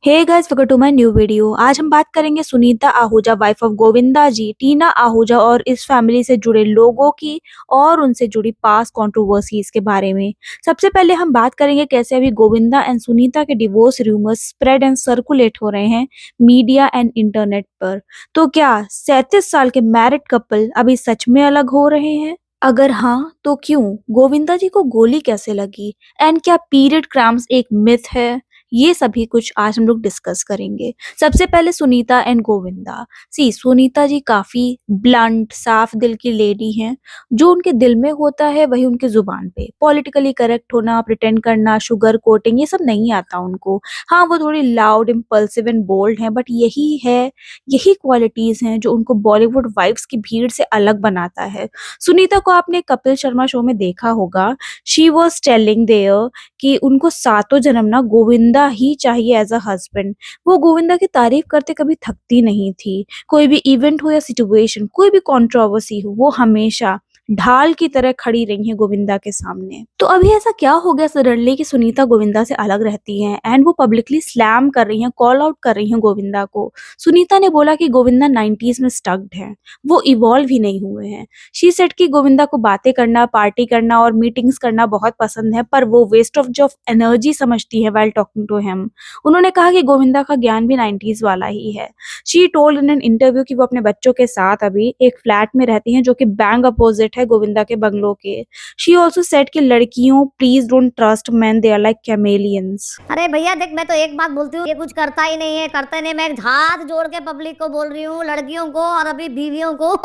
Hey guys, welcome to my new video. आज हम बात करेंगे सुनीता आहूजा, वाइफ ऑफ गोविंदा जी, टीना आहूजा और इस फैमिली से जुड़े लोगों की और उनसे जुड़ी पास्ट कंट्रोवर्सीज के बारे में। सबसे पहले हम बात करेंगे कैसे अभी गोविंदा एंड सुनीता के divorce rumours spread and circulate हो रहे हैं मीडिया एंड इंटरनेट पर। तो क्या 37 साल के मैरिड कपल अभी सच में अलग हो रहे हैं? अगर हाँ तो क्यों? गोविंदा जी को गोली कैसे लगी? एंड क्या पीरियड क्रैम्प्स एक मिथ है? ये सभी कुछ आज हम लोग डिस्कस करेंगे। सबसे पहले सुनीता एंड गोविंदा। सुनीता जी काफी ब्लंट, साफ दिल की लेडी हैं। जो उनके दिल में होता है वही उनकी जुबान पे। पॉलिटिकली करेक्ट होना, प्रिटेंड करना, शुगर कोटिंग, ये सब नहीं आता उनको। हाँ, वो थोड़ी लाउड, इम्पल्सिव एंड बोल्ड हैं, बट यही क्वालिटीज हैं जो उनको बॉलीवुड वाइब्स की भीड़ से अलग बनाता है। सुनीता को आपने कपिल शर्मा शो में देखा होगा। शी वॉज टेलिंग देयर कि उनको सातों जन्म ना गोविंदा ही चाहिए एज अ हस्बैंड। वो गोविंदा की तारीफ करते कभी थकती नहीं थी। कोई भी इवेंट हो या सिचुएशन, कोई भी कंट्रोवर्सी हो, वो हमेशा ढाल की तरह खड़ी रही हैं गोविंदा के सामने। तो अभी ऐसा क्या हो गया सडनली कि सुनीता गोविंदा से अलग रहती हैं एंड वो पब्लिकली स्लैम कर रही हैं, कॉल आउट कर रही हैं गोविंदा को। सुनीता ने बोला कि गोविंदा 90s में स्टक्ड है, वो इवॉल्व ही नहीं हुए हैं। शी सेड कि गोविंदा को बातें करना, पार्टी करना और मीटिंग्स करना बहुत पसंद है, पर वो वेस्ट ऑफ एनर्जी समझती है व्हाइल टॉकिंग टू हिम। उन्होंने कहा कि गोविंदा का ज्ञान भी 90s वाला ही है। She told in an interview कि वो अपने बच्चों के साथ अभी एक फ्लैट में रहती हैं जो कि बैंग अपोजिट है गोविंदा के बंगलों के। शी ऑल्सो सेड कि लड़कियों, please don't trust man, they are like chameleons. अरे भैया देख, मैं तो एक बात बोलती हूँ, ये कुछ करता ही नहीं है, करता ही नहीं। मैं हाथ जोड़ के पब्लिक को बोल रही हूँ, लड़कियों को और अभी बीवियों को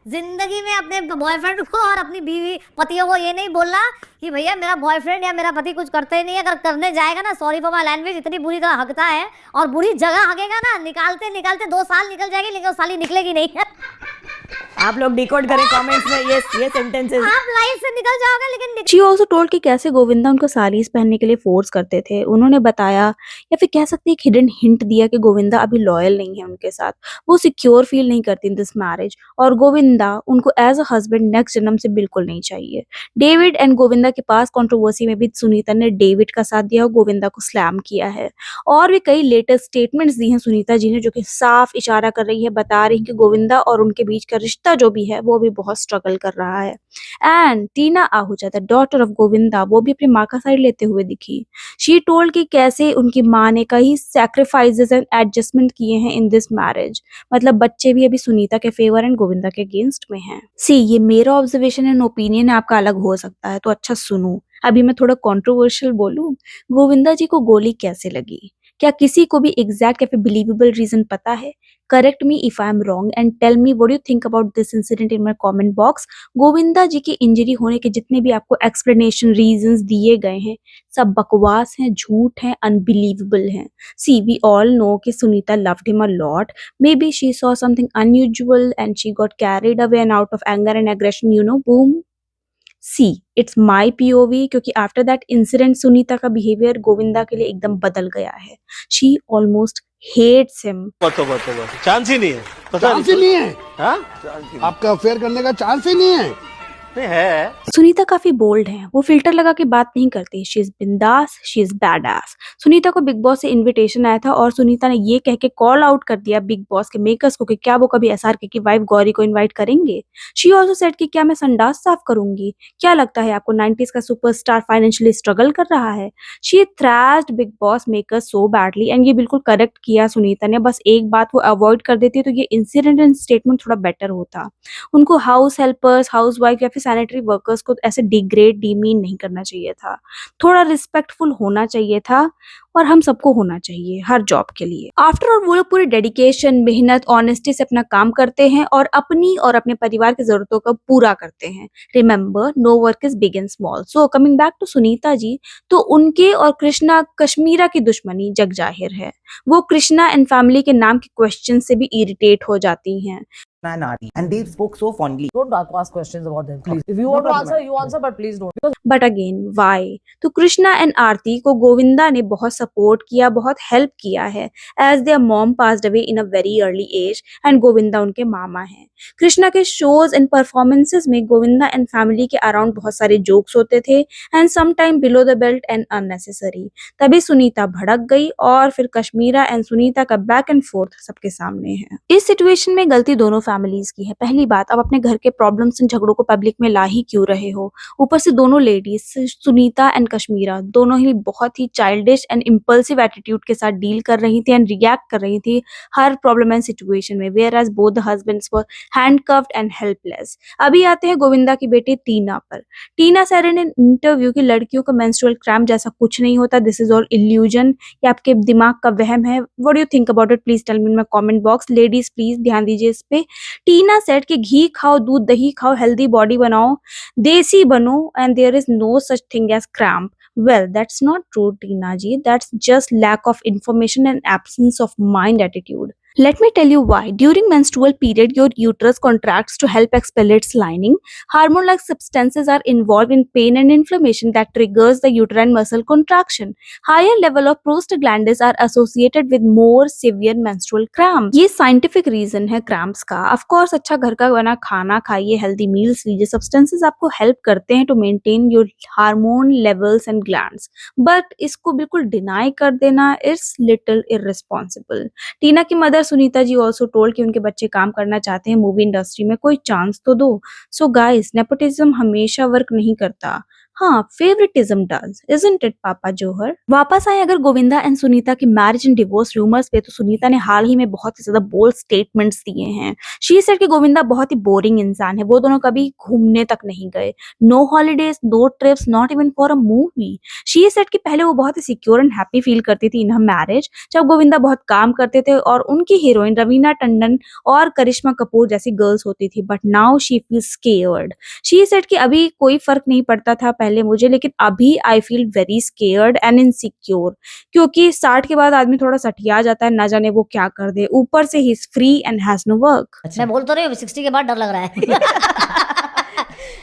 जिंदगी में अपने बॉयफ्रेंड को और अपनी बीवी पतियों को ये नहीं बोलना कि भैया मेरा बॉयफ्रेंड या मेरा पति कुछ करते ही नहीं है। अगर करने जाएगा ना, सॉरी फॉर माय लैंग्वेज, इतनी बुरी तरह हकता है और बुरी जगह हकेगा ना, निकालते निकालते 2 साल निकल जाएगी, लेकिन वो साली निकलेगी नहीं। आप लोग डिकोड करें कमेंट्स में ये सेंटेंसेस। आप लाइफ से निकल जाओगे लेकिन शी ऑल्सो टोल्ड कि कैसे गोविंदा उनको साड़ीज पहनने के लिए फोर्स करते थे। उन्होंने बताया, या फिर कह सकते एक हिडन हिंट दिया कि गोविंदा अभी लॉयल नहीं है उनके साथ। वो सिक्योर फील नहीं करती इन दिस मैरिज और गोविंदा उनको एज अ हस्बैंड नेक्स्ट जन्म से बिल्कुल नहीं चाहिए। डेविड एंड गोविंदा के पास कंट्रोवर्सी में भी सुनीता ने डेविड का साथ दिया और गोविंदा को स्लैम किया है। और भी कई लेटेस्ट स्टेटमेंट्स दी हैं सुनीता जी ने, जो कि साफ इशारा कर रही है, बता रही है कि गोविंदा और उनके बीच का रिश्ता जो भी है वो भी बहुत स्ट्रगल कर रहा है। And Tina Ahuja, the daughter of Govinda, वो भी अपनी माँ का साइड लेते हुए दिखी। शी टोल्ड कि कैसे उनकी माँ ने कई सैक्रिफाइसेस एंड एडजस्टमेंट किए हैं इन दिस मैरिज। मतलब बच्चे भी अभी सुनीता के फेवर एंड गोविंदा के अगेंस्ट में हैं। ये मेरा ऑब्जर्वेशन एंड ओपिनियन है, आपका अलग हो सकता है, तो अच्छा सुनो। अभी मैं थोड़ा कंट्रोवर्शियल बोलूं। गोविंदा जी को गोली कैसे लगी? क्या किसी को भी एग्जैक्ट या फिर बिलीवेबल रीजन पता है? Correct me if I am wrong and tell me what you think about this incident in my comment box. Govinda ji की इंजरी होने के जितने भी आपको एक्सप्लेनेशन, रीजंस दिए गए हैं, सब बकवास हैं, झूठ हैं, अनबिलीवेबल हैं। वी ऑल नो कि Sunita loved him a lot. Maybe she saw something unusual and she got carried away and out of anger and aggression, boom. It's my POV, क्योंकि आफ्टर दैट इंसिडेंट सुनीता का behaviour Govinda के लिए एकदम बदल गया है। She almost hates him. Chance ही नहीं है, चांस ही नहीं है। हाँ? आपका अफेयर करने का चांस ही नहीं है। नहीं है। सुनीता काफी बोल्ड है, वो फिल्टर लगा के बात नहीं करती। शी इज बिंदास, शी इज बैडआस। सुनीता को बिग बॉस से इनविटेशन आया था और सुनीता ने ये कह के कॉल आउट कर दिया बिग बॉस के मेकर्स को कि क्या वो कभी एसआरके की वाइफ गौरी को इनवाइट करेंगे। शी ऑल्सो सेड कि क्या मैं संडास साफ करूंगी? क्या लगता है आपको 90s का सुपरस्टार फाइनेंशियली स्ट्रगल कर रहा है? She thrashed big boss makers so badly and ये बिल्कुल करेक्ट किया सुनीता ने। बस एक बात वो अवॉइड कर देती तो ये इंसिडेंट एंड स्टेटमेंट थोड़ा बेटर होता। उनको हाउस हेल्पर्स, हाउस वाइफ या फिर सैनिटरी वर्कर्स को ऐसे डिग्रेड, डीमीन नहीं करना चाहिए था। थोड़ा रिस्पेक्टफुल होना चाहिए था और हम सबको होना चाहिए हर जॉब के लिए। आफ्टर ऑल वो लोग पूरी डेडिकेशन, मेहनत, ऑनेस्टी से अपना काम करते हैं और अपनी और अपने परिवार की जरूरतों को पूरा करते हैं। Remember, no work is big and small. So coming back to Sunita ji, तो उनके और कृष्णा कश्मीरा की दुश्मनी जग जाहिर है। वो कृष्णा एंड फैमिली के नाम के क्वेश्चन से भी इरिटेट हो जाती हैं। and Aarti, and they spoke so fondly. Don't ask questions about them, please. If you want to answer, you answer, but please don't. Because but again why? तो Krishna and आरती को गोविंदा ने बहुत सपोर्ट किया, बहुत हेल्प किया है, as their mom passed away in a very early age and Govinda उनके मामा हैं। कृष्णा के शोज एंड परफॉर्मेंसेस में गोविंदा एंड फैमिली के अराउंड बहुत सारे जोक्स होते थे and some time below the belt and unnecessary. तभी सुनीता भड़क गई और फिर कश्मीरा एंड सुनीता का बैक एंड फोर्थ सबके सामने है। इस सिचुएशन में गलती दोनों फैमिलीज की है। पहली बात, अब अपने घर के प्रॉब्लम्स एंड झगड़ों को पब्लिक में ला ही क्यों रहे हो? ऊपर से दोनों लेडीज सुनीता एंड कश्मीरा दोनों ही बहुत ही चाइल्डिश एंड इम्पल्सिव एटीट्यूड के साथ डील कर रही थी एंड रिएक्ट कर रही थी हर प्रॉब्लम एंड सिचुएशन में, whereas both the husbands were handcuffed and helpless. अभी आते हैं गोविंदा की बेटी टीना पर। Tina said in an interview कि लड़कियों का मेंस्ट्रुअल क्रैम्प जैसा कुछ नहीं होता, दिस इज ऑल इल्यूजन, ये आपके दिमाग का वहम है। What do you think about it? Please tell me in my comment box. Ladies please ध्यान दीजिए इस पे। टीना सेड कि घी खाओ, दूध दही खाओ, हेल्दी बॉडी बनाओ, देसी बनो and there is no such thing as cramp. Well, that's not true, Tina ji. That's just lack of information and absence of mind attitude. Let me tell you why. During menstrual period, your uterus contracts to help expel its lining. Hormone-like substances are involved in pain and inflammation that triggers the uterine muscle contraction. Higher level of prostaglandins are associated with more severe menstrual cramps. ये scientific reason है cramps का. Of course, अच्छा घर का बना खाना खाइए, healthy meals लीजिए. Substances आपको help करते हैं to maintain your hormone levels and glands. But इसको बिल्कुल deny कर देना is little irresponsible. टीना की mother Sunita ji also told कि उनके बच्चे काम करना चाहते हैं मूवी इंडस्ट्री में, कोई चांस तो दो। सो गाइस, नेपोटिज्म हमेशा वर्क नहीं करता, हाँ फेवरेटिज्म डज, इजंट इट पापा जोहर। वापस आए अगर गोविंदा एंड सुनीता की मैरिज एंड डिवोर्स रूमर्स पे, तो सुनीता ने हाल ही में बहुत ही ज्यादा बोल्ड स्टेटमेंट्स दिए हैं। शी सेड कि गोविंदा बहुत ही बोरिंग इंसान है, वो दोनों कभी घूमने तक नहीं गए, no holidays, no trips, not even for a movie. She said कि पहले वो बहुत ही सिक्योर एंड हैप्पी फील करती थी इन हर मैरिज, जब गोविंदा बहुत काम करते थे और उनकी हीरोइन रवीना टंडन और करिश्मा कपूर जैसी गर्ल्स होती थी, but now she feel scared. She said कि अभी कोई फर्क नहीं पड़ता था पहले मुझे, लेकिन अभी I feel very scared and insecure, क्योंकि 60 के बाद आदमी थोड़ा सठिया जाता है, ना जाने वो क्या कर दे, ऊपर से ही is free and has no work. मैं बोल तो रही हूँ 60 के बाद डर लग रहा है।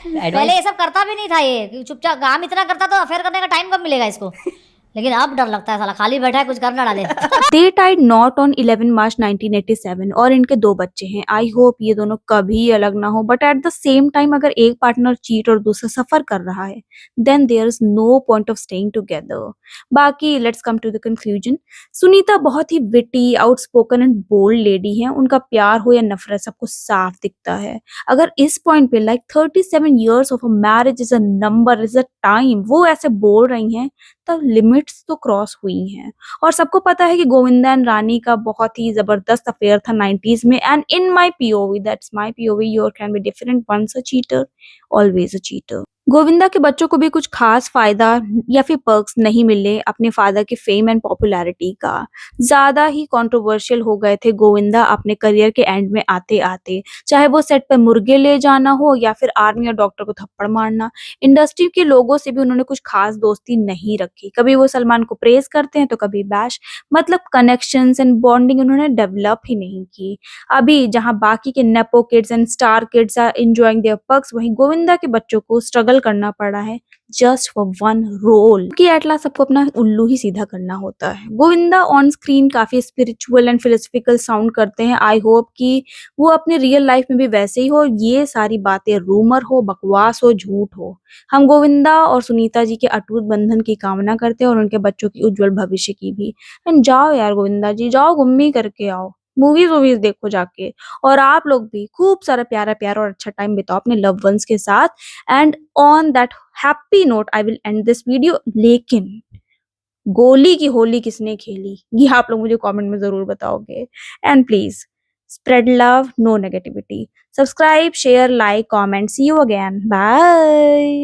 पहले ये सब करता भी नहीं था, ये चुपचाप काम इतना करता तो अफेयर करने का टाइम कब मिलेगा इसको, लेकिन अब डर लगता है, साला खाली बैठा है कुछ कर ना डाले। They tied knot on 11 मार्च 1987 और इनके 2 बच्चे हैं। आई होप ये दोनों कभी अलग ना हो, but at the same time अगर एक पार्टनर चीट और दूसरा सफर कर रहा है, then there is no point of staying together. बाकी let's come to the conclusion. Sunita बहुत ही witty, outspoken and bold lady है, उनका प्यार हो या नफरत सबको साफ दिखता है। अगर इस पॉइंट पे like 37 years of a marriage is a number, is a time, वो ऐसे बोल रही हैं, तब लिमिट्स तो क्रॉस हुई हैं। और सबको पता है कि गोविंदा एंड रानी का बहुत ही जबरदस्त अफेयर था 90s में, and in my POV, that's my POV, your can be different, once a cheater always a cheater. Govinda के बच्चों को भी कुछ खास फायदा या फिर पर्क्स नहीं मिले अपने फादर के फेम एंड पॉपुलैरिटी का। ज्यादा ही कंट्रोवर्शियल हो गए थे गोविंदा अपने करियर के एंड में आते आते, चाहे वो सेट पर मुर्गे ले जाना हो या फिर आर्मी और डॉक्टर को थप्पड़ मारना। इंडस्ट्री के लोगों से भी उन्होंने कुछ खास दोस्ती नहीं रखी, कभी वो सलमान को प्रेज करते हैं तो कभी बैश, मतलब कनेक्शंस एंड बॉन्डिंग उन्होंने डेवलप ही नहीं की। अभी जहां बाकी के nepo kids and star kids are enjoying their perks, वहीं गोविंदा के बच्चों को स्ट्रगल करना पड़ा है जस्ट फॉर वन रोल, कि एटला सबको अपना उल्लू ही सीधा करना होता है। गोविंदा ऑन स्क्रीन काफी स्पिरिचुअल एंड फिलोसफिकल साउंड करते हैं। आई होप कि वो अपने रियल लाइफ में भी वैसे ही हो, ये सारी बातें रूमर हो, बकवास हो, झूठ हो। हम गोविंदा और सुनीता जी के अटूट बंधन की कामना करते हैं और उनके बच्चों की उज्जवल भविष्य की भी। एंड जाओ यार गोविंदा जी, जाओ घूमी करके आओ, मूवीज वूवीज देखो जाके, और आप लोग भी खूब सारा प्यारा प्यारा और अच्छा टाइम बिताओ अपने लव वंस के साथ। And on that happy note I will and this video. लेकिन गोली की होली किसने खेली, ये आप लोग मुझे कमेंट में जरूर बताओगे। And please spread love, no negativity. Subscribe, share, like, comment. See you again. Bye.